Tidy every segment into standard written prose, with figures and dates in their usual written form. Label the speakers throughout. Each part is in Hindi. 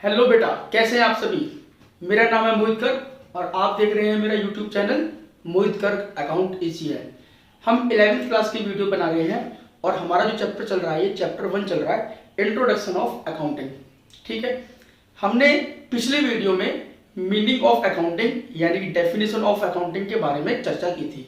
Speaker 1: हेलो बेटा, कैसे हैं आप सभी। मेरा नाम है मोहित गर्ग और आप देख रहे हैं मेरा YouTube channel Mohit Garg account Asia. हम 11th क्लास की वीडियो बना रहे हैं और हमारा जो चैप्टर चल रहा है ये चैप्टर 1 चल रहा है, इंट्रोडक्शन ऑफ अकाउंटिंग। ठीक है, हमने पिछले वीडियो में मीनिंग ऑफ अकाउंटिंग यानी कि डेफिनेशन ऑफ अकाउंटिंग के बारे में चर्चा की थी।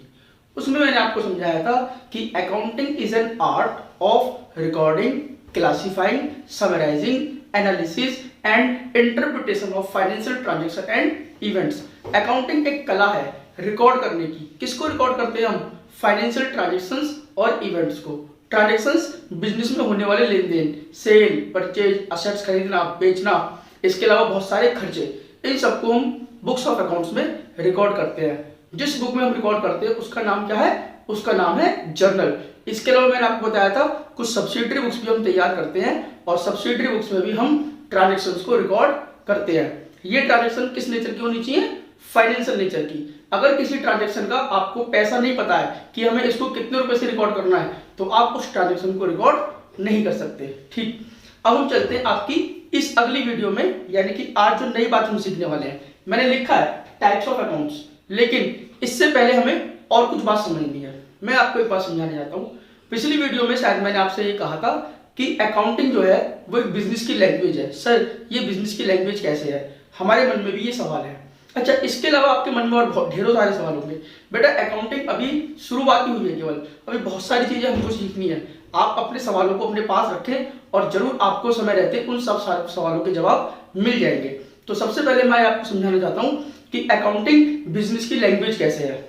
Speaker 1: उसमें मैंने आपको समझाया था कि accounting is an art of recording, classifying, summarising, analysis and interpretation of financial transaction and events. Accounting एक कला है रिकॉर्ड करने की। किसको रिकॉर्ड करते हैं हम? फाइनेंशियल ट्रांजैक्शंस और इवेंट्स को। ट्रांजैक्शंस बिजनेस में होने वाले लेन देन, सेल, परचेज, असेट्स खरीदना, बेचना, इसके अलावा बहुत सारे खर्चे, इन सबको हम बुक्स ऑफ अकाउंट्स में रिकॉर्ड करते हैं। जिस बुक में हम रिकॉर्ड करते हैं उसका नाम क्या है? उसका नाम है जर्नल। इसके अलावा मैंने आपको बताया था कुछ सब्सिडरी बुक्स भी हम तैयार करते हैं और सब्सिडरी बुक्स में भी हम ट्रांजैक्शंस को रिकॉर्ड करते हैं। ये ट्रांजैक्शन किस नेचर की होनी चाहिए? फाइनेंशियल नेचर की। अगर किसी ट्रांजैक्शन का आपको पैसा नहीं पता है कि हमें इसको कितने रुपए से रिकॉर्ड करना है तो आप उस ट्रांजैक्शन को रिकॉर्ड नहीं कर सकते। ठीक, अब हम चलते हैं आपकी इस अगली वीडियो में, यानी कि आज जो नई बात हम सीखने वाले हैं। मैंने लिखा है टाइप्स ऑफ अकाउंट्स, लेकिन इससे पहले हमें और कुछ बात समझनी है। मैं आपको एक बात समझाने जाता हूँ। पिछली वीडियो में शायद मैंने आपसे ये कहा था कि अकाउंटिंग जो है वो एक बिजनेस की लैंग्वेज है। सर, ये बिजनेस की लैंग्वेज कैसे है? हमारे मन में भी ये सवाल है। अच्छा, इसके अलावा आपके मन में और ढेरों सारे सवाल होंगे। बेटा, अकाउंटिंग अभी शुरुआत ही हुई है, केवल अभी बहुत सारी चीजें हमको सीखनी है। आप अपने सवालों को अपने पास रखें और जरूर आपको समय रहते उन सब सवालों के जवाब मिल जाएंगे। तो सबसे पहले मैं आपको समझाना चाहता हूँ कि अकाउंटिंग बिजनेस की लैंग्वेज कैसे है।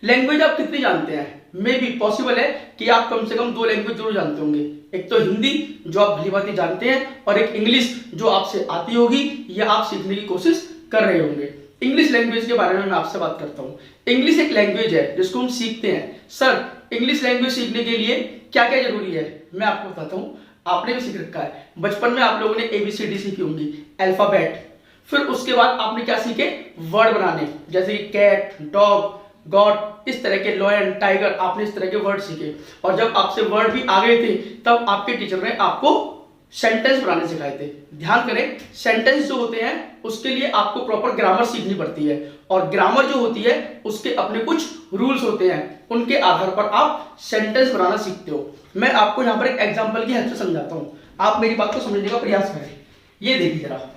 Speaker 1: लैंग्वेज आप कितनी जानते हैं? मे बी पॉसिबल है कि आप कम से कम 2 लैंग्वेज जरूर जानते होंगे। एक तो हिंदी जो आप भली भांति जानते हैं और एक इंग्लिश जो आपसे आती होगी या आप सीखने की कोशिश कर रहे होंगे। इंग्लिश लैंग्वेज के बारे में मैं आपसे बात करता हूँ। इंग्लिश एक लैंग्वेज है जिसको हम सीखते हैं। सर, इंग्लिश लैंग्वेज सीखने के लिए क्या क्या जरूरी है? मैं आपको बताता हूँ। आपने भी सीख रखा है, बचपन में आप लोगों ने ABCD सीखी होंगी, अल्फाबेट। फिर उसके बाद आपने क्या सीखे? वर्ड बनाने, जैसे कि कैट, डॉग, गॉड, इस तरह के लॉयन, टाइगर, आपने इस तरह के वर्ड सीखे। और जब आपसे वर्ड भी आ गए थे तब आपके टीचर ने आपको सेंटेंस बनाने सिखाए थे। ध्यान करें, सेंटेंस जो होते हैं उसके लिए आपको प्रॉपर ग्रामर सीखनी पड़ती है और ग्रामर जो होती है उसके अपने कुछ रूल्स होते हैं, उनके आधार पर आप सेंटेंस बनाना सीखते हो। मैं आपको यहाँ पर एक एग्जाम्पल की हेल्प से समझाता हूँ, आप मेरी बात को समझने का प्रयास करें। ये देखिए जरा,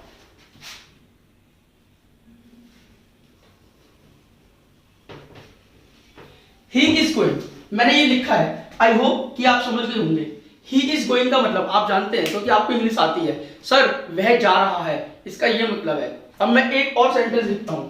Speaker 1: ही इज गोइंग, मैंने ये लिखा है। आई होप कि आप समझ गए होंगे। ही इज गोइंग का मतलब आप जानते हैं क्योंकि आपको इंग्लिश आती है। सर, वह जा रहा है, इसका ये मतलब है। अब मैं एक और सेंटेंस लिखता हूं।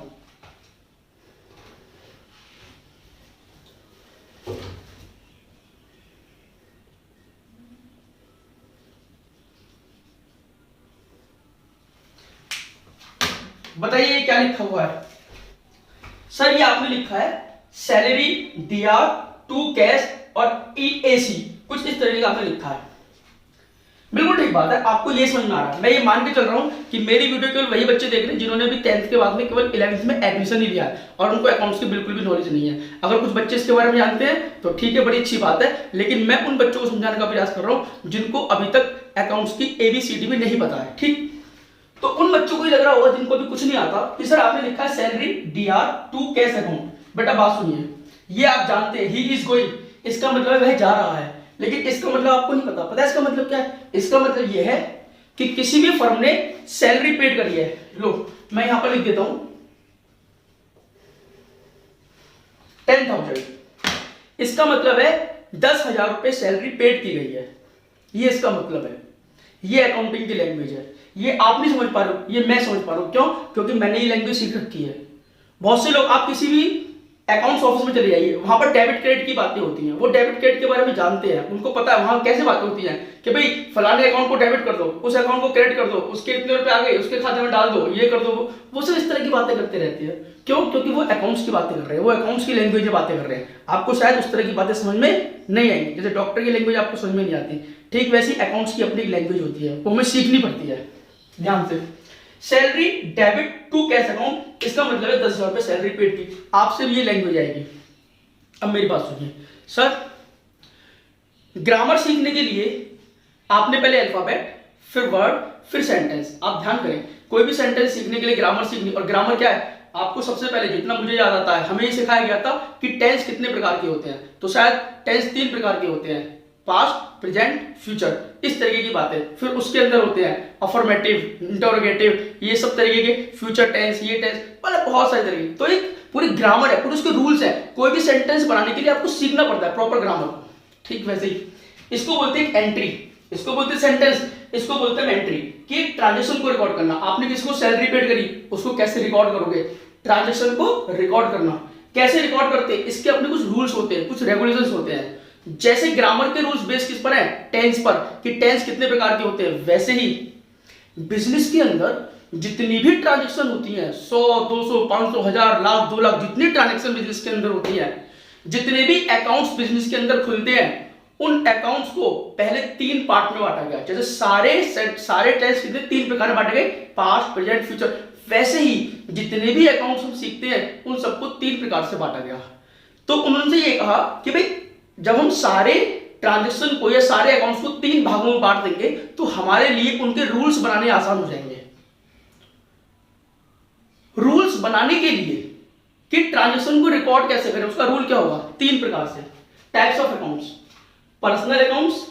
Speaker 1: बताइए ये क्या लिखा हुआ है? सर, ये आपने लिखा है सैलरी, DR, टू कैश और EAC, कुछ इस तरीके का आपने लिखा है। बिल्कुल ठीक बात है, आपको ये समझ में आ रहा है। मैं ये मान के चल रहा हूं कि मेरी वीडियो केवल वही बच्चे देख रहे हैं जिन्होंने भी 10th के बाद में केवल 11th में एडमिशन ही लिया है और उनको अकाउंट्स की बिल्कुल भी नॉलेज नहीं है। अगर कुछ बच्चे इसके बारे में जानते हैं तो ठीक है, बड़ी अच्छी बात है, लेकिन मैं उन बच्चों को समझाने का प्रयास कर रहा हूं जिनको अभी तक अकाउंट्स की ABCD भी नहीं पता है। ठीक, तो उन बच्चों को ही लग रहा होगा जिनको भी कुछ नहीं आता कि सर आपने लिखा है salary, DR, to cash account. बेटा बात सुनिए, ये आप जानते हैं ही इज गोइंग, इसका मतलब वह जा रहा है, लेकिन इसका मतलब आपको नहीं पता। पता है इसका मतलब क्या है? इसका मतलब यह है कि किसी भी फर्म ने सैलरी पेड करी है। लो, मैं यहां पर लिख देता हूं 10,000, इसका मतलब है 10,000 रुपए सैलरी पेड की गई है। ये इसका मतलब है। ये अकाउंटिंग की लैंग्वेज है। ये आप नहीं समझ पा रहे हो, ये मैं समझ पा रहा हूं। क्यों? क्योंकि मैंने ये लैंग्वेज सीख रखी है। बहुत से लोग, आप किसी भी अकाउंट्स ऑफिस में चले जाइए, वहां पर डेबिट क्रेडिट की बातें होती हैं। वो डेबिट क्रेडिट के बारे में जानते हैं, उनको पता है वहां कैसे बातें होती हैं कि भाई फलाने अकाउंट को डेबिट कर दो, उस अकाउंट को क्रेडिट कर दो, उसके इतने रुपए आ गए, उसके खाते में डाल दो, ये कर दो। वो सब इस तरह की बातें करते रहते हैं। क्यों? क्योंकि वो अकाउंट्स की बातें कर रहे हैं, वो अकाउंट्स की लैंग्वेज में बातें कर रहे हैं। आपको शायद उस तरह की बातें समझ में नहीं आएंगी, जैसे डॉक्टर की लैंग्वेज आपको समझ में नहीं आती, ठीक वैसी अकाउंट्स की अपनी लैंग्वेज होती है, वो हमें सीखनी पड़ती है। ध्यान से, salary debit to cash account, इसका मतलब है 10,000 रुपए सैलरी पेड की। आपसे भी ये लैंग्वेज आएगी। अब मेरी बात सुनिए सर, ग्रामर सीखने के लिए आपने पहले अल्फाबेट, फिर वर्ड, फिर सेंटेंस। आप ध्यान करें, कोई भी सेंटेंस सीखने के लिए ग्रामर सीखनी, और ग्रामर क्या है आपको सबसे पहले जितना मुझे याद आता है हमें ये सिखाया गया था कि टेंस कितने प्रकार के होते हैं, तो शायद टेंस 3 प्रकार के होते हैं, पास्ट, प्रेजेंट, फ्यूचर, इस तरीके की बातें। फिर उसके अंदर होते हैं अफर्मेटिव, इंटरोगेटिव, ये सब तरीके के, फ्यूचर टेंस, ये टेंस, मतलब बहुत सारे तरीके। तो एक पूरी ग्रामर है, पूरे उसके रूल्स है। कोई भी सेंटेंस बनाने के लिए आपको सीखना पड़ता है प्रॉपर ग्रामर को। ठीक वैसे ही इसको बोलते हैं एंट्री, इसको बोलते हैं सेंटेंस, इसको बोलते हैं एंट्री। कि ट्रांजेक्शन को रिकॉर्ड करना, आपने किसी को सैलरी पेड करी, उसको कैसे रिकॉर्ड करोगे, ट्रांजेक्शन को रिकॉर्ड करना। कैसे रिकॉर्ड करते हैं, इसके अपने कुछ रूल्स होते हैं, कुछ रेगुलेशंस होते हैं। जैसे ग्रामर के रूल्स बेस किस पर है, टेंस पर, कि टेंस कितने प्रकार के होते हैं, वैसे ही बिजनेस के अंदर जितनी भी ट्रांजेक्शन होती हैं, 100, 200, 500, 1000, लाख, 2 लाख, जितनी ट्रांजेक्शन बिजनेस के अंदर होती है, जितने भी अकाउंट्स बिजनेस के अंदर खुलते हैं, उन अकाउंट्स को पहले 3 पार्ट में बांटा गया। जैसे सारे टेंस कितने 3 प्रकार में बांटे गए, पास्ट, प्रेजेंट, फ्यूचर, वैसे ही जितने भी अकाउंट्स हम सीखते हैं उन सबको 3 प्रकार से बांटा गया। तो उन्होंने ये कहा कि भाई जब हम सारे ट्रांजेक्शन को या सारे अकाउंट्स को 3 भागों में बांट देंगे तो हमारे लिए उनके रूल्स बनाने आसान हो जाएंगे। रूल्स बनाने के लिए कि ट्रांजेक्शन को रिकॉर्ड कैसे करें, उसका रूल क्या होगा, 3 प्रकार से। Types of accounts, personal accounts,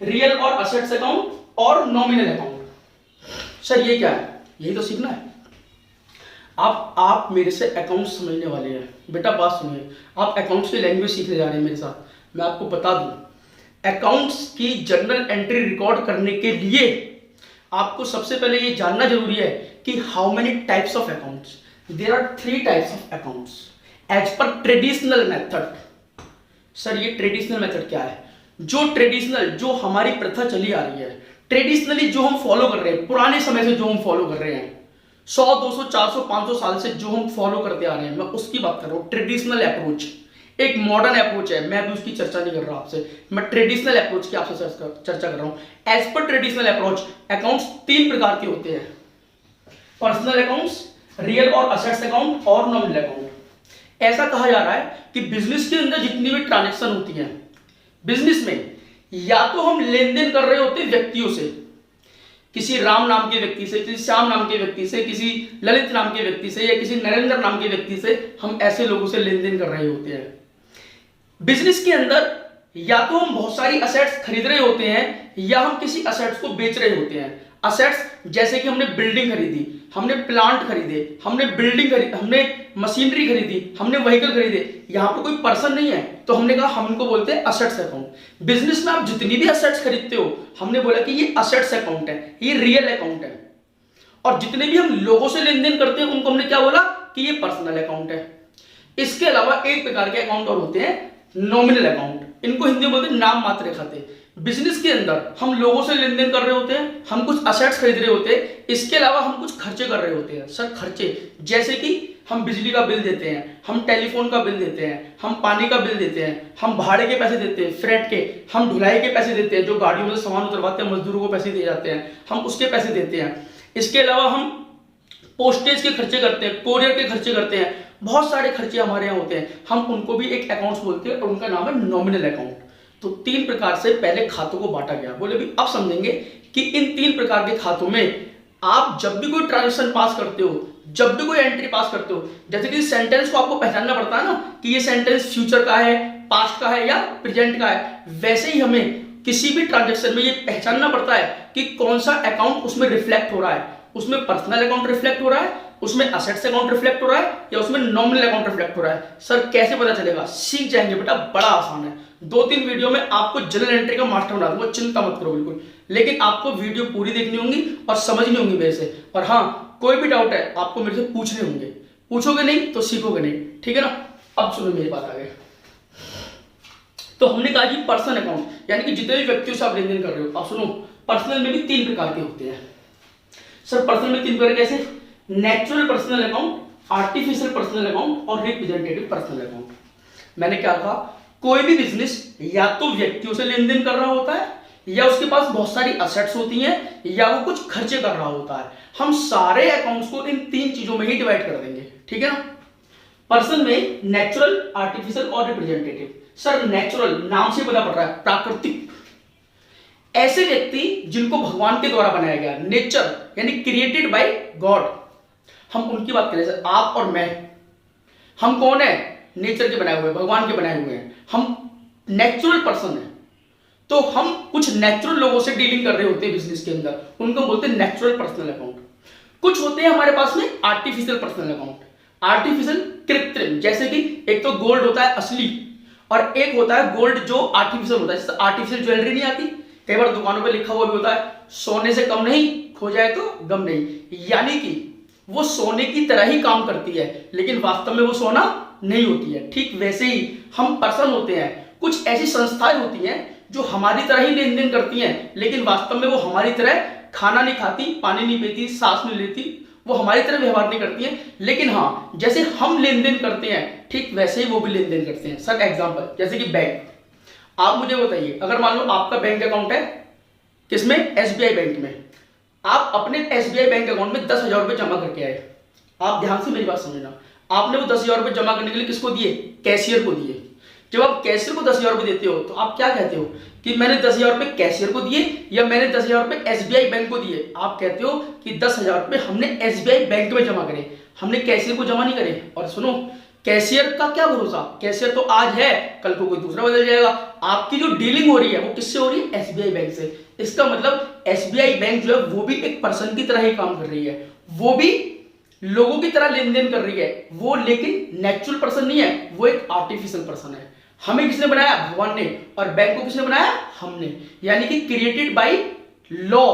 Speaker 1: real और असेट्स अकाउंट, और नॉमिनल अकाउंट। सर ये क्या है, यही तो सीखना है। आप मेरे से अकाउंट समझने वाले हैं बेटा, बात सुनिए, आप अकाउंट्स की लैंग्वेज सीखने जा रहे हैं मेरे साथ। मैं आपको बता दूं, अकाउंट्स की जर्नल एंट्री रिकॉर्ड करने के लिए आपको सबसे पहले ये जानना जरूरी है कि how many types of accounts. There are 3 types of accounts as per traditional method. Sir ये ट्रेडिशनल मेथड क्या है, जो ट्रेडिशनल, जो हमारी प्रथा चली आ रही है, ट्रेडिशनली जो हम फॉलो कर रहे हैं, पुराने समय से जो हम फॉलो कर रहे हैं, 100, 200, 400, 500 साल से जो हम फॉलो करते आ रहे हैं, मैं उसकी बात कर रहा हूं। ट्रेडिशनल अप्रोच एक मॉडर्न अप्रोच है, मैं भी उसकी चर्चा नहीं कर रहा आपसे, मैं ट्रेडिशनल अप्रोच की आपसे चर्चा कर रहा हूं। As per traditional approach accounts 3 प्रकार के होते हैं, पर्सनल अकाउंट्स, रियल और असेट्स अकाउंट, और नॉमिनल अकाउंट। ऐसा कहा जा रहा है कि बिजनेस के अंदर जितनी भी ट्रांजेक्शन होती है, बिजनेस में या तो हम लेन देन कर रहे होते हैं व्यक्तियों से, किसी राम नाम के व्यक्ति से, किसी श्याम नाम के व्यक्ति से, किसी ललित नाम के व्यक्ति से, या किसी नरेंद्र नाम के व्यक्ति से, हम ऐसे लोगों से लेन देन कर रहे होते हैं। बिजनेस के अंदर या तो हम बहुत सारी असेट्स खरीद रहे होते हैं या हम किसी असेट्स को बेच रहे होते हैं। असेट्स जैसे कि हमने बिल्डिंग खरीदी, हमने प्लांट खरीदे, हमने बिल्डिंग खरीदी, हमने मशीनरी खरीदी, हमने व्हीकल खरीदे, यहां पर कोई पर्सन नहीं है तो हमने कहा हम इनको बोलते हैं असेट्स अकाउंट। बिजनेस में आप जितनी भी असेट्स खरीदते हो, हमने बोला कि ये असेट्स अकाउंट है, ये रियल अकाउंट है। और जितने भी हम लोगों से लेन देन करते हैं उनको हमने क्या बोला कि ये पर्सनल अकाउंट है। इसके अलावा एक प्रकार के अकाउंट और होते हैं नॉमिनल अकाउंट, इनको हिंदी में बोलते हैं नाम मात्र खाते। बिजनेस के अंदर हम लोगों से लेन देन कर रहे होते हैं, हम कुछ असेट्स खरीद रहे होते हैं, इसके अलावा हम कुछ खर्चे कर रहे होते हैं। सर खर्चे जैसे कि हम बिजली का बिल देते हैं, हम टेलीफोन का बिल देते हैं, हम पानी का बिल देते हैं, हम भाड़े के पैसे देते हैं, फ्रेट के, हम ढुलाई के पैसे देते हैं, जो गाड़ियों में सामान उतरवाते हैं मजदूरों को पैसे दिए जाते हैं, हम उसके पैसे देते हैं। इसके अलावा हम पोस्टेज के खर्चे करते हैं, कोरियर के खर्चे करते हैं, बहुत सारे खर्चे हमारे यहाँ होते हैं, हम उनको भी एक अकाउंट्स बोलते हैं और उनका नाम है नॉमिनल अकाउंट। तो 3 प्रकार से पहले खातों को बांटा गया। बोले भी अब समझेंगे कि इन 3 प्रकार के खातों में आप जब भी कोई ट्रांजेक्शन पास करते हो, जब भी कोई एंट्री पास करते हो, जैसे कि सेंटेंस को आपको पहचानना पड़ता है ना कि ये सेंटेंस फ्यूचर का है, पास्ट का है या प्रेजेंट का है, वैसे ही हमें किसी भी ट्रांजेक्शन में ये पहचानना पड़ता है कि कौन सा अकाउंट उसमें रिफ्लेक्ट हो रहा है। उसमें पर्सनल अकाउंट रिफ्लेक्ट हो रहा है, उसमें असेट्स अकाउंट रिफ्लेक्ट हो रहा है, या उसमें नॉमिनल अकाउंट रिफ्लेक्ट हो रहा है। सर कैसे पता चलेगा, सीख जाएंगे बेटा, बड़ा आसान है। 2-3 वीडियो में आपको जनरल एंट्री का मास्टर बना दूंगा, चिंता मत करो बिल्कुल। लेकिन आपको वीडियो पूरी देखनी होगी और समझनी होगी मेरे से। और हाँ, कोई भी डाउट है आपको मेरे से पूछने होंगे, पूछोगे नहीं तो सीखोगे नहीं, ठीक है ना। अब सुनो मेरी बात आगे। तो हमने कहा जी पर्सनल अकाउंट यानी कि जितने भी व्यक्तियों से आप लेन देन कर रहे हो। अब सुनो, पर्सनल में भी 3 प्रकार के होते हैं। सर पर्सनल में 3 प्रकार कैसे, natural personal account, artificial personal account और रिप्रेजेंटेटिव पर्सनल अकाउंट। मैंने क्या कहा, कोई भी बिजनेस या तो व्यक्तियों से लेन देन कर रहा होता है, या उसके पास बहुत सारी असेट्स होती हैं, या वो कुछ खर्चे कर रहा होता है। हम सारे अकाउंट्स को इन 3 चीजों में ही डिवाइड कर देंगे, ठीक है ना। पर्सन में नेचुरल, आर्टिफिशियल और रिप्रेजेंटेटिव। सर नेचुरल नाम से पता पड़ रहा है, प्राकृतिक। ऐसे व्यक्ति जिनको भगवान के द्वारा बनाया गया, नेचर यानी क्रिएटेड बाय गॉड, हम उनकी बात करें सर। आप और मैं, हम कौन है? नेचर के बनाए हुए, भगवान के बनाए हुए हैं, हम नेचुरल पर्सन है। तो हम कुछ नेचुरल लोगों से डीलिंग कर रहे होते हैं बिजनेस के अंदर, उनको बोलते हैं नेचुरल पर्सनल अकाउंट। कुछ होते हैं हमारे पास में आर्टिफिशियल पर्सनल अकाउंट, आर्टिफिशियल कृत्रिम, जैसे कि एक तो गोल्ड होता है असली और एक होता है गोल्ड जो आर्टिफिशियल होता है। जैसे आर्टिफिशियल ज्वेलरी नहीं आती, कई बार दुकानों पे लिखा हुआ भी होता है सोने से कम नहीं, खो जाए तो गम नहीं, यानी कि वो सोने की तरह ही काम करती है लेकिन वास्तव में वो सोना नहीं होती है। ठीक वैसे ही हम पर्सन होते हैं, कुछ ऐसी संस्थाएं होती हैं जो हमारी तरह ही लेन देन करती हैं लेकिन वास्तव में वो हमारी तरह खाना नहीं खाती, पानी नहीं पीती, सांस नहीं लेती, वो हमारी तरह व्यवहार नहीं करती हैं। लेकिन हाँ, जैसे हम लेन देन करते हैं ठीक वैसे ही वो भी लेन देन करते हैं। सर एग्जांपल, जैसे कि बैंक, आप मुझे बताइए, अगर मान लो आपका बैंक अकाउंट है किसमें? एसबीआई बैंक में। आप अपने एसबीआई बैंक अकाउंट में 10,000 रुपए जमा करके आए। आप ध्यान से मेरी बात समझना, आपने वो 10,000 रुपए जमा करने के लिए किसको दिए? कैशियर को दिए। जब आप कैशियर को 10,000 रुपए देते हो तो आप क्या कहते हो कि मैंने 10,000 रुपए कैशियर को दिए या मैंने 10,000 रुपए एसबीआई बैंक को दिए? आप कहते हो कि 10,000 रुपए हमने एसबीआई बैंक में जमा करे, हमने कैशियर को जमा नहीं करे। और सुनो, कैशियर का क्या भरोसा, कैशियर तो आज है कल को कोई दूसरा बदल जाएगा। आपकी जो डीलिंग हो रही है वो किससे हो रही है? एसबीआई बैंक से। इसका मतलब एसबीआई बैंक जो है वो भी एक पर्सन की तरह ही काम कर रही है, वो भी लोगों की तरह लेन देन कर रही है, वो लेकिन नेचुरल पर्सन नहीं है, वो एक आर्टिफिशियल पर्सन है। हमें किसने बनाया? भगवान ने। और बैंक को किसने बनाया? हमने। यानी कि क्रिएटेड बाय लॉ।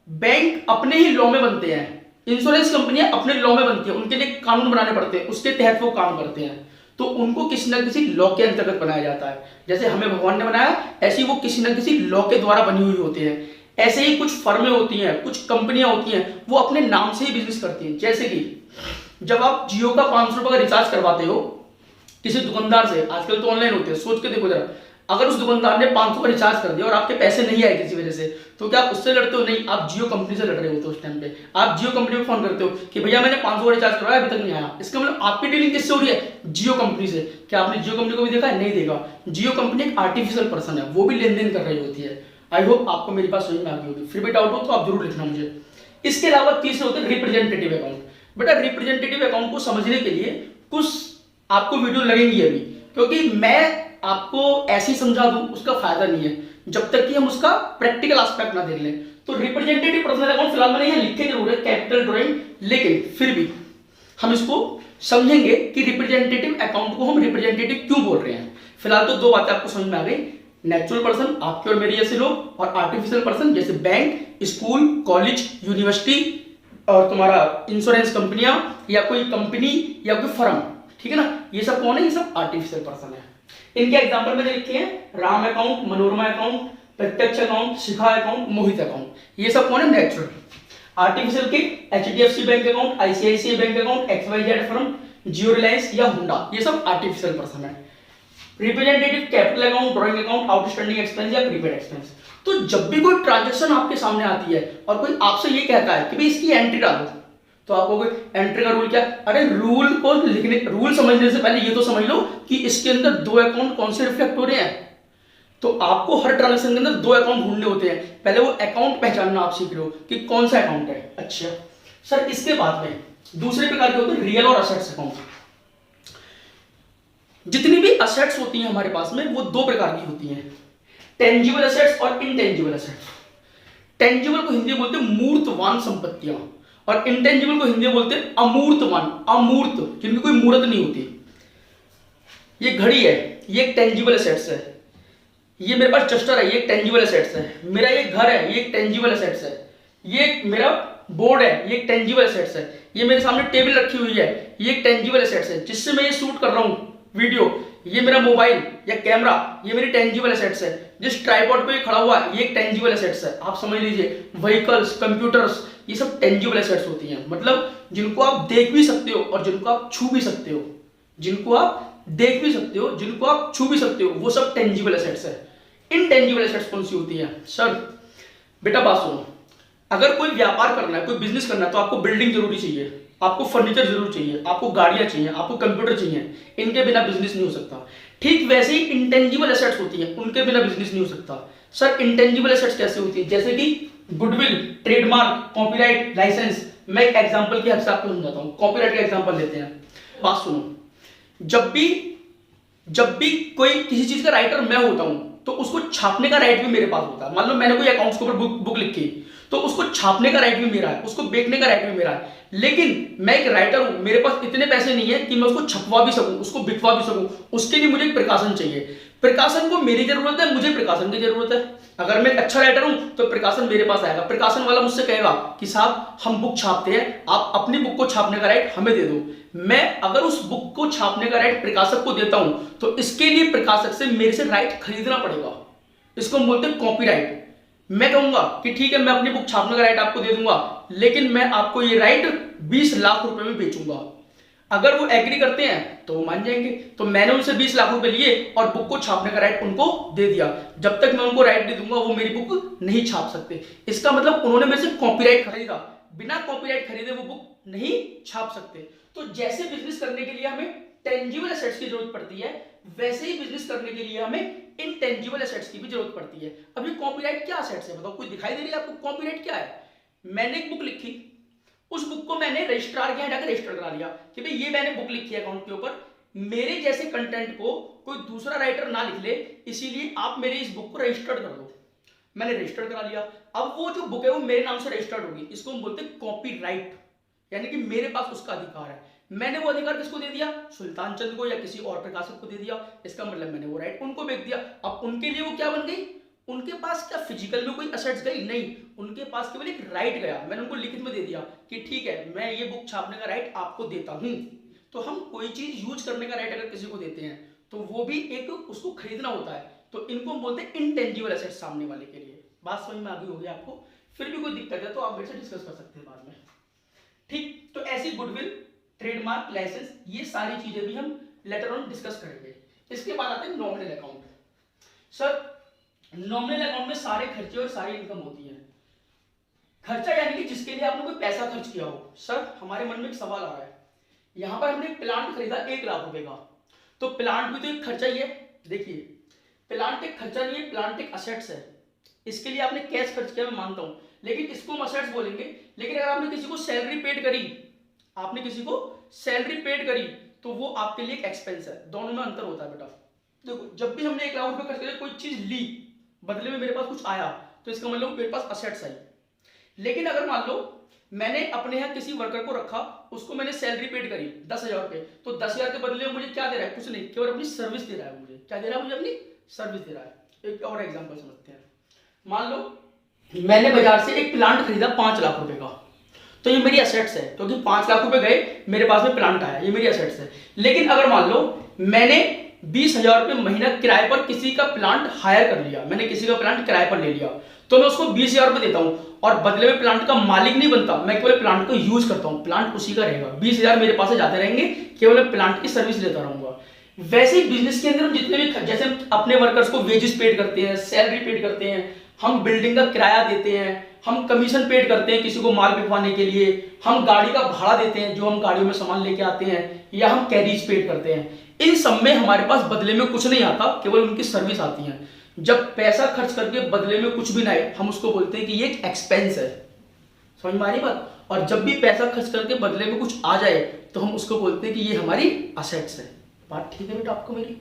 Speaker 1: बैंक अपने ही लॉ में बनते हैं, इंश्योरेंस कंपनियां अपने लॉ में बनती है, उनके लिए कानून बनाने पड़ते हैं, उसके तहत वो काम करते हैं, तो उनको किसी न किसी लॉ के अंतर्गत बनाया जाता है। जैसे हमें भगवान ने बनाया, ऐसे ही वो किसी न किसी लॉ के द्वारा बनी हुई होती है। ऐसे ही कुछ फर्में होती हैं, कुछ कंपनियां होती हैं, वो अपने नाम से ही बिजनेस करती हैं। जैसे कि जब आप जियो का 500 रुपए का रिचार्ज करवाते हो किसी दुकानदार से, आजकल तो ऑनलाइन होते हैं, सोच के देखो जरा, अगर उस दुकानदार ने 500 का रिचार्ज कर दिया और आपके पैसे नहीं आए किसी वजह से, तो क्या आप उससे लड़ते हो? नहीं, आप जियो कंपनी से लड़ रहे होते हो। उस टाइम पे आप जियो कंपनी में फोन करते हो कि भैया मैंने 500 का रिचार्ज करवाया अभी तक नहीं आया। इसका मतलब आपकी डीलिंग किससे हो रही है? जियो कंपनी से। क्या आपने जियो कंपनी को भी देखा है? नहीं देखा। जियो कंपनी एक आर्टिफिशियल पर्सन है, वो भी लेन देन कर रही होती है। आई होप आपको मेरी बात समझ में आ गई होगी। फिर भी डाउट हो तो आप जरूर लिखना मुझे। इसके अलावा तीसरे होते हैं रिप्रेजेंटेटिव अकाउंट। बेटा रिप्रेजेंटेटिव अकाउंट को समझने के लिए कुछ आपको वीडियो लगेंगी अभी, क्योंकि मैं आपको ऐसे समझा दूं उसका फायदा नहीं है जब तक कि हम उसका प्रैक्टिकल एस्पेक्ट ना देख लें। तो रिप्रेजेंटेटिव पर्सनल अकाउंट फिलहाल मैंने यहाँ लिखे जरूर है कैपिटल ड्राइंग, लेकिन फिर भी हम इसको समझेंगे कि रिप्रेजेंटेटिव अकाउंट को हम रिप्रेजेंटेटिव क्यों बोल रहे हैं। फिलहाल तो दो बातें आपको समझ में आ गई, नेचुरल पर्सन आपके और मेरे जैसे लोग, और आर्टिफिशियल पर्सन जैसे बैंक, स्कूल, कॉलेज, यूनिवर्सिटी और तुम्हारा इंश्योरेंस कंपनियां या कोई कंपनी या कोई फर्म। ठीक है ना, ये सब कौन है? ये सब आर्टिफिशियल पर्सन है। इनके एग्जांपल मैंने लिखे हैं Ram account, Manorama account, Pratyaksh account, Shikha account, Mohit account. ये सब कौन है? नेचुरल। आर्टिफिशियल के HDFC bank account, ICICI bank account, XYZ firm, Jio Reliance या हुंडा, ये सब आर्टिफिशियल पर्सन है। Representative capital account, drawing account, outstanding expense या प्रीपेड एक्सपेंस। तो जब भी कोई ट्रांजैक्शन आपके सामने आती है और कोई आपसे ये कहता है कि भाई इसकी एंट्री डालो, तो आपको कोई एंट्री का रूल क्या? अरे रूल को लिखने, रूल समझने से पहले ये तो समझ लो कि इसके अंदर दो अकाउंट कौन से रिफ्लेक्ट हो रहे हैं। तो आपको हर ट्रांजैक्शन के अंदर दो अकाउंट ढूंढने होते हैं, पहले वो अकाउंट पहचानना आप सीख रहे हो कि कौन सा अकाउंट है। अच्छा सर, इसके बाद में दूसरे प्रकार के होते हैं रियल और असेट्स अकाउंट। जितनी भी असेट्स होती हैं हमारे पास में वो दो प्रकार की होती हैं, टेंजिबल असेट्स और इनटेंजिबल असेट्स। टेंजिबल को हिंदी में बोलते हैं मूर्तवान संपत्तियां और इंटेंजिबल को हिंदी में बोलते हैं अमूर्तवान, अमूर्त, जिनकी कोई मूर्त नहीं होती। ये घड़ी है, ये एक टेंजिबल असेट्स है। ये मेरे पास जस्टर है, ये एक टेंजिबल असेट्स है। मेरा ये घर है, ये एक टेंजिबल असेट्स है। ये मेरा बोर्ड है, ये एक टेंजिबल असेट्स है। ये मेरे सामने टेबल रखी हुई है, ये एक टेंजिबल असेट्स है जिससे मैं ये शूट कर रहा हूं वीडियो। ये मेरा मोबाइल या कैमरा, ये मेरी टेंजिबल असेट्स है। जिस ट्राइपॉड पे खड़ा हुआ है ये एक टेंजिबल असेट्स है। आप समझ लीजिए, व्हीकल्स, कंप्यूटर्स, ये सब टेंजिबल एसेट्स होती हैं, मतलब जिनको आप देख भी सकते हो और जिनको आप छू भी सकते हो। जिनको आप देख भी सकते हो, जिनको आप छू भी सकते हो, वो सब टेंजिबल एसेट्स है। इनटेंजिबल एसेट्स कौन सी होती है? सर बेटा बात सुनो, अगर कोई व्यापार करना है, कोई बिजनेस करना है, तो आपको बिल्डिंग जरूरी चाहिए, आपको फर्नीचर जरूर चाहिए, आपको गाड़ियां चाहिए, आपको कंप्यूटर चाहिए। इनके बिना बिजनेस नहीं हो सकता। ठीक वैसे ही इंटेंजिबल एसेट्स होती हैं, उनके बिना बिजनेस नहीं हो सकता। सर इंटेंजिबल एसेट्स कैसे होती है? जैसे कि गुडविल, ट्रेडमार्क, कॉपीराइट, लाइसेंस। मैं एक एग्जांपल की हेल्प से आपको समझाता हूं। कॉपीराइट का एग्जांपल लेते हैं। बात सुनो, जब भी कोई किसी चीज का राइटर मैं होता हूं तो उसको छापने का राइट भी मेरे पास होता है। मान लो मैंने कोई अकाउंट्स के ऊपर बुक लिखी तो उसको छापने का राइट भी मेरा है, उसको बेचने का राइट भी मेरा है। लेकिन मैं एक राइटर हूं, मेरे पास इतने पैसे नहीं है कि मैं उसको छपवा भी सकूं, उसको बिकवा भी सकूं। उसके लिए मुझे एक प्रकाशन चाहिए। प्रकाशन को मेरी जरूरत है, मुझे प्रकाशन की जरूरत है। अगर मैं एक अच्छा राइटर हूं तो प्रकाशन मेरे पास आएगा। प्रकाशन वाला मुझसे कहेगा कि साहब हम बुक छापते हैं, आप अपनी बुक को छापने का राइट हमें दे दो। मैं अगर उस बुक को छापने का राइट प्रकाशक को देता हूं तो इसके लिए प्रकाशक से मेरे से राइट खरीदना पड़ेगा। इसको हम बोलते हैं कॉपीराइट। मैं कहूंगा कि ठीक है मैं अपनी बुक छापने का राइट आपको दे दूंगा, लेकिन मैं आपको ये राइट 20 लाख रुपए में बेचूंगा। अगर वो एग्री करते हैं तो वो मान जाएंगे। तो मैंने उनसे 20 लाख रुपए लिए और बुक को छापने का राइट उनको दे दिया। जब तक मैं उनको राइट दे दूंगा वो मेरी बुक नहीं छाप सकते। इसका मतलब उन्होंने मेरे से कॉपीराइट खरीदा, बिना कॉपीराइट खरीदे वो बुक नहीं छाप सकते। तो जैसे बिजनेस करने के लिए हमें टेंजिबल एसेट्स की जरूरत पड़ती है, वैसे ही बिजनेस करने के लिए हमें इनटेंजिबल एसेट्स की भी जरूरत पड़ती है। अभी कॉपीराइट क्या एसेट्स है बताओ? कोई दिखाई दे रही है आपको? कॉपीराइट क्या है? मैंने एक बुक लिखी, उस बुक को मैंने रजिस्ट्रार के यहाँ जाकर रजिस्टर करा लिया कि भाई ये मैंने बुक लिखी है अकाउंट के ऊपर, मेरे जैसे कंटेंट को कोई दूसरा राइटर ना लिख ले, इसीलिए आप मेरी इस बुक को रजिस्टर्ड कर दो। मैंने रजिस्टर करा लिया। अब वो जो बुक है वो मेरे नाम से रजिस्टर्ड होगी। इसको हम बोलते हैं कॉपीराइट, यानी कि मेरे पास उसका अधिकार है। मैंने वो अधिकार किसको दे दिया? सुल्तान चंद को या किसी और प्रकाशक को दे दिया। इसका मतलब मैंने वो राइट उनको बेच दिया। अब उनके लिए वो क्या बन गई? उनके पास क्या फिजिकल में कोई असेट्स गई? नहीं, उनके पास केवल एक राइट गया। मैंने उनको लिखित में दे दिया कि ठीक है मैं ये बुक छापने का राइट आपको देता हूं। तो हम कोई चीज यूज करने का राइट अगर किसी को देते हैं तो वो भी एक उसको खरीदना होता है। तो इनको हम बोलते हैं इनटेंजिबल एसेट्स सामने वाले के लिए। बात समझ में आ गई होगी आपको? फिर भी कोई दिक्कत है तो आप मेरे से डिस्कस कर सकते हैं बाद में। ठीक, तो ऐसी गुडविल, ट्रेडमार्क, लाइसेंस, ये सारी चीजें भी हम लेटर ऑन डिस्कस करेंगे। इसके बाद आते हैं nominal account. Sir nominal account में सारे खर्चे और सारी इनकम होती है। खर्चा यानी कि जिसके लिए आपने कोई पैसा खर्च किया हो। सर हमारे मन में एक सवाल आ रहा है, यहां पर हमने एक प्लांट खरीदा 1 लाख रुपए का, तो प्लांट भी तो एक खर्चा ही है। देखिए प्लांट एक खर्चा नहीं है, प्लांट एक असेट्स है। इसके लिए आपने कैश खर्च किया मैं मानता हूं, लेकिन इसको हम असेट्स बोलेंगे। लेकिन अगर आपने किसी को सैलरी पेड करी, आपने किसी को सैलरी पेड करी तो वो आपके लिए एक एक्सपेंस है। दोनों में अंतर होता है बेटा। देखो जब भी हमने 1 लाख रुपए खर्च किया, कोई चीज ली, बदले में मेरे पास कुछ आया, तो इसका मतलब मेरे पास असेट्स आई। लेकिन अगर मान लो मैंने अपने यहाँ किसी वर्कर को रखा, उसको मैंने सैलरी पेड करी 10,000 रुपए, तो 10,000 के बदले में मुझे क्या दे रहा है? कुछ नहीं, केवल अपनी सर्विस दे रहा है। मुझे क्या दे रहा है? मुझे अपनी सर्विस दे रहा है। एक और एग्जांपल समझते हैं। मान लो मैंने बाजार से एक प्लांट खरीदा 5 लाख रुपए का, तो ये मेरी असेट्स है क्योंकि 5 लाख रुपए गए, मेरे पास में प्लांट आया, ये मेरी असेट्स है। लेकिन अगर मान लो मैंने 20,000 रुपए महीना किराए पर किसी का प्लांट हायर कर लिया, मैंने किसी का प्लांट किराए पर ले लिया, तो मैं उसको 20,000 रुपए देता हूं और बदले में प्लांट का मालिक नहीं बनता, मैं केवल प्लांट को यूज करता हूं। प्लांट उसी का रहेगा, 20,000 मेरे पास से जाते रहेंगे, केवल प्लांट की सर्विस लेता रहूंगा। वैसे ही बिजनेस के अंदर हम जितने भी, जैसे हम अपने वर्कर्स को वेजेस पेड करते हैं, सैलरी पेड करते हैं, हम बिल्डिंग का किराया देते हैं, हम कमीशन पेड करते हैं किसी को माल बिकवाने के लिए, हम गाड़ी का भाड़ा देते हैं जो हम गाड़ियों में सामान लेके आते हैं, या हम कैरीज पेड करते हैं। इन सब में हमारे पास बदले में कुछ नहीं आता, केवल उनकी सर्विस आती है। जब पैसा खर्च करके बदले में कुछ भी ना आए, हम उसको बोलते हैं कि ये एक एक्सपेंस है। समझ में आ रही बात? और जब भी पैसा खर्च करके बदले में कुछ आ जाए तो हम उसको बोलते हैं कि ये हमारी असेट्स है। बात ठीक है बेटा आपको मेरी?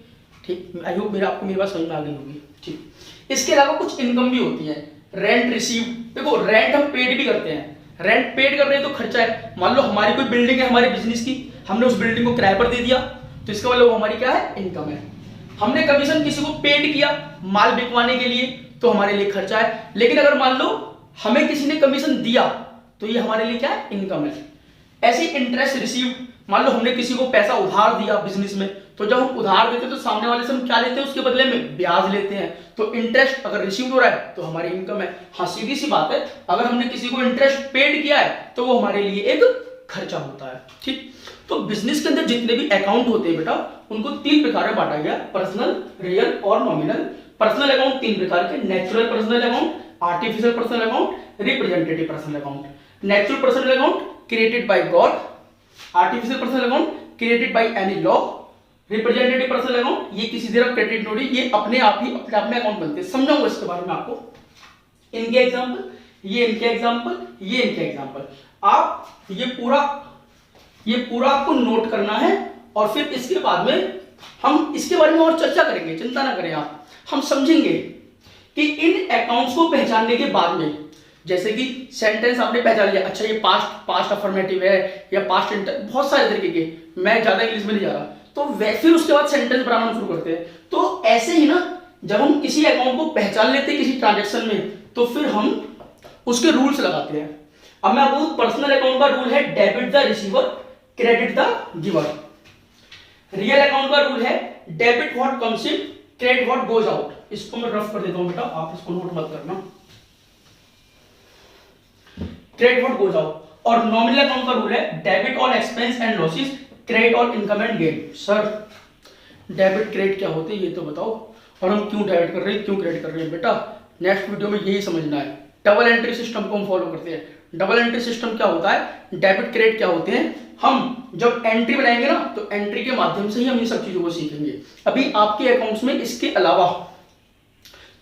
Speaker 1: ठीक, आई होप मेरा आपको मेरी बात समझ में आ गई होगी। ठीक, इसके अलावा कुछ इनकम भी होती है। रेंट रिसीव, देखो रेंट हम पेड भी करते हैं। रेंट पेड कर रहे हैं तो खर्चा है। मान लो हमारी कोई बिल्डिंग है हमारे बिजनेस की, हमने उस बिल्डिंग को किराए पर दे दिया, तो इसका मतलब हमारी क्या है? इनकम है। हमने कमीशन किसी को पेड किया माल बिकवाने के लिए, तो हमारे लिए खर्चा है। लेकिन अगर मान लो हमें किसी ने कमीशन दिया तो ये हमारे लिए क्या है? इनकम है। ऐसे इंटरेस्ट रिसीव, मान लो हमने किसी को पैसा उधार दिया बिजनेस में, तो जब हम उधार देते हैं तो सामने वाले से हम क्या लेते हैं? उसके बदले में ब्याज लेते हैं। तो इंटरेस्ट अगर रिसीव हो रहा है तो हमारी इनकम है। हाँ सीधी सी बात है, अगर हमने किसी को इंटरेस्ट पेड किया है तो वो हमारे लिए एक खर्चा होता है। ठीक, तो बिजनेस के अंदर जितने भी अकाउंट होते हैं बेटा, उनको 3 प्रकार में बांटा गया, पर्सनल, रियल और नॉमिनल। पर्सनल अकाउंट 3 प्रकार के, natural personal account, artificial personal account, representative personal account. Natural personal account created by God, artificial personal account created by any law, representative personal account, ये किसी तरह क्रेडिट नोट, ये अपने आप ही अपने आप में अकाउंट बनते हैं। समझाऊंगा इसके बारे में आपको। इनके एग्जांपल, ये इनके एग्जांपल, ये इनके एग्जांपल। आप ये पूरा आपको नोट करना है और फिर इसके बाद में हम इसके बारे में और चर्चा करेंगे, चिंता ना करें आप। हम समझेंगे कि इन अकाउंट्स को पहचानने के बाद में, जैसे कि सेंटेंस आपने पहचान लिया, अच्छा ये पास्ट अफर्मेटिव है या पास्ट इंटर, बहुत सारे तरीके के, मैं ज्यादा इंग्लिश में नहीं जा रहा, तो फिर उसके बाद सेंटेंस बनाना शुरू करते हैं। तो ऐसे ही ना, जब हम किसी अकाउंट को पहचान लेते हैं किसी ट्रांजेक्शन में, तो फिर हम उसके रूल्स लगाते हैं। अब मैं आपको पर्सनल अकाउंट का रूल है debit the receiver, credit the giver. Real account का रूल है debit what comes in, credit what goes out. इसको मैं रफ कर देता हूं बेटा, आप इसको नोट मत करना। Credit what goes out. और नॉमिनल अकाउंट का रूल है debit all expense and losses, credit all income and gain. Sir debit credit क्या होते हैं ये तो बताओ, और हम क्यों डेबिट कर रहे हैं क्यों क्रेडिट कर रहे हैं। बेटा नेक्स्ट वीडियो में यही समझना है। डबल एंट्री सिस्टम को हम फॉलो करते हैं। डबल एंट्री सिस्टम क्या होता है, डेबिट क्रेडिट क्या होते हैं, हम जब एंट्री बनाएंगे ना तो एंट्री के माध्यम से ही हम इन सब चीजों को सीखेंगे। अभी आपके अकाउंट्स में इसके अलावा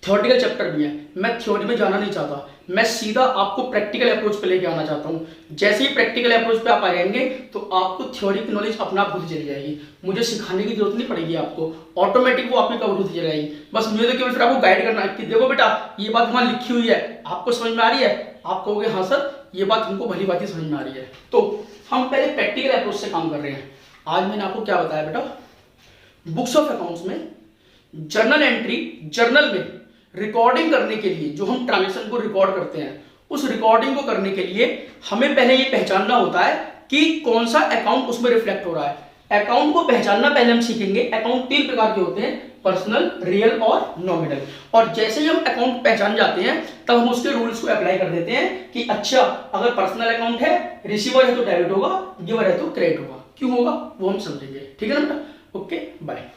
Speaker 1: थ्योरेटिकल चैप्टर भी है। मैं थ्योरी में जाना नहीं चाहता, मैं सीधा आपको प्रैक्टिकल अप्रोच पे लेके आना चाहता हूं। जैसे ही प्रैक्टिकल अप्रोच पे आप आ जाएंगे तो आपको थ्योरी की नॉलेज अपना आप होती चली जाएगी। मुझे सिखाने की जरूरत नहीं पड़ेगी आपको, ऑटोमेटिक वो आपकी कवर होती चली जाएगी। बस मुझे तो केवल फिर आपको गाइड करना है कि देखो बेटा ये बात वहां लिखी हुई है, आपको समझ में आ रही है, आप कहोगे हाँ सर ये बात हमको भली बात ही समझ में आ रही है। तो हम पहले प्रैक्टिकल अप्रोच से काम कर रहे हैं। आज मैंने आपको क्या बताया बेटा, बुक्स ऑफ अकाउंट्स में जर्नल एंट्री, जर्नल में रिकॉर्डिंग करने के लिए जो हम ट्रांजेक्शन को रिकॉर्ड करते हैं, उस रिकॉर्डिंग को करने के लिए हमें पहले ये पहचानना होता है कि कौन सा अकाउंट उसमें रिफ्लेक्ट हो रहा है। अकाउंट को पहचानना पहले हम सीखेंगे। अकाउंट 3 प्रकार के होते हैं, पर्सनल, रियल और नॉमिनल। और जैसे ही हम अकाउंट पहचान जाते हैं तब हम उसके रूल्स को अप्लाई कर देते हैं कि अच्छा अगर पर्सनल अकाउंट है, रिसीवर है तो डेबिट होगा, गिवर है तो क्रेडिट होगा। क्यों होगा वो हम समझेंगे। ठीक है ना बेटा, ओके बाय।